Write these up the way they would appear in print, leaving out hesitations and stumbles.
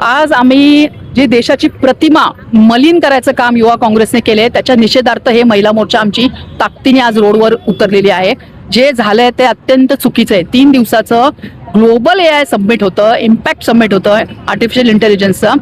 आज आम्ही जी देशाची प्रतिमा मलिन करायचं काम युवा काँग्रेसने केले त्याच्या निषेधार्थ हे महिला मोर्चा आमची ताकदीने आज रोडवर उतरलेली आहे. जे झालंय ते अत्यंत चुकीचं आहे. 3 दिवसाचं ग्लोबल AI समिट होतं, इम्पॅक्ट समिट होतं आर्टिफिशियल इंटेलिजन्सचं.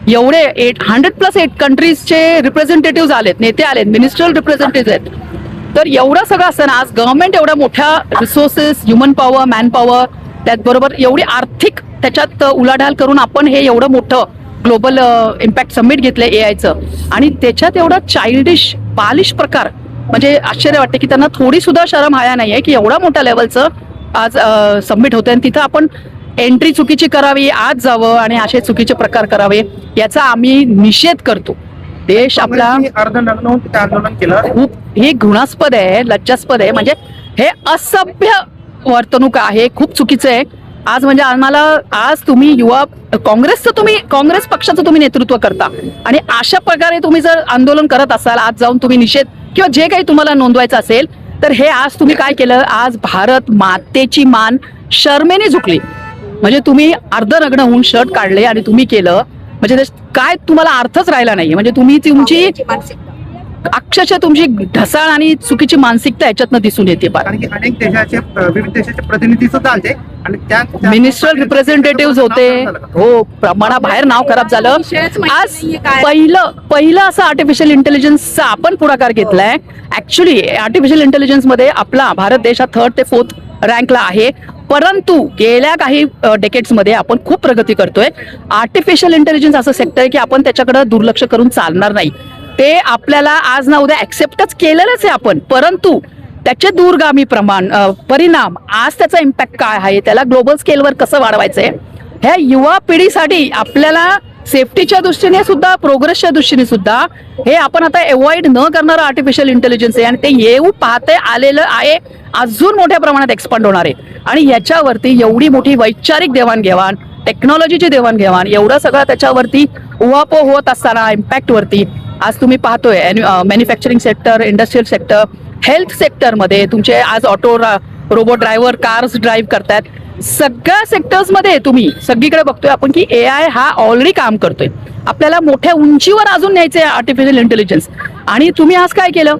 एवढे 100+ कंट्रीजचे रिप्रेझेंटेटिव्ह आलेत, नेते आलेत, मिनिस्ट्रियल रिप्रेझेंटेटिव्ह आहेत. तर एवढं सगळं असताना आज गव्हर्नमेंट एवढ्या मोठ्या resources, human power, man power, त्याचबरोबर एवढी आर्थिक त्याच्यात उलाढाल करून आपण हे एवढं मोठं ग्लोबल इम्पॅक्ट समिट घेतलंय AIचं आणि त्याच्यात एवढा चाइल्डिश बालिश प्रकार म्हणजे आश्चर्य वाटते की त्यांना थोडी सुद्धा शरम हाया नाहीये की एवढा मोठ्या लेवलचं आज समिट होतंय आणि तिथं आपण एंट्री चुकीची करावी, आज जावं आणि असे चुकीचे प्रकार करावे याचा आम्ही निषेध करतो. देश आपला आंदोलन केलं खूप हे घृणास्पद आहे, लज्जास्पद आहे. म्हणजे हे असभ्य वर्तणूक आहे, खूप चुकीचं आहे. आज म्हणजे आम्हाला आज तुम्ही युवा काँग्रेस पक्षाचं तुम्ही नेतृत्व करता आणि अशा प्रकारे तुम्ही जर आंदोलन करत असाल, आज जाऊन तुम्ही निषेध किंवा जे काही तुम्हाला नोंदवायचं असेल तर हे आज तुम्ही काय केलं, आज भारत मातेची मान शर्मेने झुकली. म्हणजे तुम्ही अर्धनग्न होऊन शर्ट काढले आणि तुम्ही केलं म्हणजे काय तुम्हाला अर्थच राहिला नाही. म्हणजे तुम्ही तुमची अक्षरशः तुमची ढसाळ आणि चुकीची मानसिकता याच्यातनं दिसून येते. कारण की अनेक देशाचे विविध देशाचे प्रतिनिधी सुद्धा आले आणि त्या मिनिस्ट्रियल रिप्रेझेंटेटिव्ह होते. हो, प्रमाणाबाहेर नाव खराब झालं. आज पहिलं असं आर्टिफिशियल इंटेलिजन्सचा आपण पुढाकार घेतलाय. ऍक्च्युली आर्टिफिशियल इंटेलिजन्स मध्ये आपला भारत देश हा 3rd ते 4th रँकला आहे. परंतु गेल्या काही डेकेड्स मध्ये आपण खूप प्रगती करतोय. आर्टिफिशियल इंटेलिजन्स असं सेक्टर आहे की आपण त्याच्याकडे दुर्लक्ष करून चालणार नाही. ते आपल्याला आज ना उद्या ऍक्सेप्टच केलेलंच आहे आपण, परंतु त्याचे दूरगामी परिणाम आज त्याचा इम्पॅक्ट काय आहे, त्याला ग्लोबल स्केलवर कसं वाढवायचंय, ह्या युवा पिढीसाठी आपल्याला सेफ्टीच्या दृष्टीने सुद्धा प्रोग्रेसच्या दृष्टीने सुद्धा हे आपण आता अवॉइड न करणारं आर्टिफिशियल इंटेलिजन्स आहे आणि ते येऊ पाहते आलेलं आहे. अजून मोठ्या प्रमाणात एक्सपांड होणार आहे आणि याच्यावरती एवढी मोठी वैचारिक देवाणघेवाण, टेक्नॉलॉजीची देवाणघेवाण, एवढं सगळं त्याच्यावरती उहापोह होत असताना इम्पॅक्ट वरती आज तुम्ही पाहतोय manufacturing sector, industrial sector, health सेक्टरमध्ये तुमचे आज auto robot driver cars drive करतात. सगळ्या सेक्टर्समध्ये तुम्ही सगळीकडे बघतोय आपण की AI हा ऑलरेडी काम करतोय. आपल्याला मोठ्या उंचीवर अजून न्यायचंय आर्टिफिशियल इंटेलिजन्स आणि तुम्ही आज काय केलं,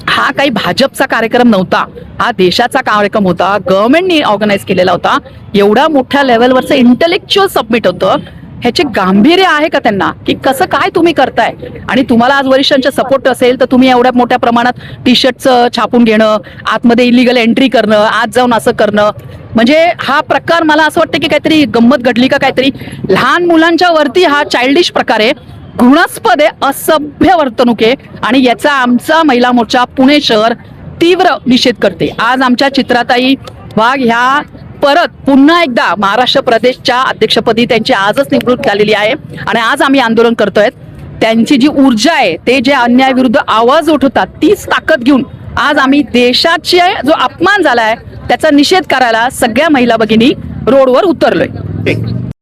हा काही भाजपचा कार्यक्रम नव्हता, हा देशाचा कार्यक्रम होता, गव्हर्नमेंटनी ऑर्गनाईज केलेला होता. एवढा मोठ्या लेवलवरचं इंटेलेक्च्युअल सबमिट होतं. ह्याचे गांभीर्य आहे का त्यांना की कसं काय तुम्ही करताय आणि तुम्हाला आज वरिष्ठांचा सपोर्ट असेल तर तुम्ही एवढ्या मोठ्या प्रमाणात टी-शर्टचं छापून घेणं, आतमध्ये इलिगल एंट्री करणं, आत जाऊन असं करणं, म्हणजे हा प्रकार मला असं वाटतं की काहीतरी गंमत घडली का काहीतरी. लहान मुलांच्या वरती हा चाइल्डिश प्रकार आहे, घृणास्पद आहे, असभ्य वर्तणूक आहे आणि याचा आमचा महिला मोर्चा पुणे शहर तीव्र निषेध करते. आज आमच्या चित्राताई वाघ ह्या परत पुन्हा एकदा महाराष्ट्र प्रदेशच्या अध्यक्षपदी त्यांची आजच निवडणूक झालेली आहे आणि आज आम्ही आंदोलन करतोय. त्यांची जी ऊर्जा आहे, ते जे अन्यायाविरुद्ध आवाज उठवतात, तीच ताकद घेऊन आज आम्ही देशाचा जो अपमान झालाय त्याचा निषेध करायला सगळ्या महिला भगिनी रोडवर उतरलोय.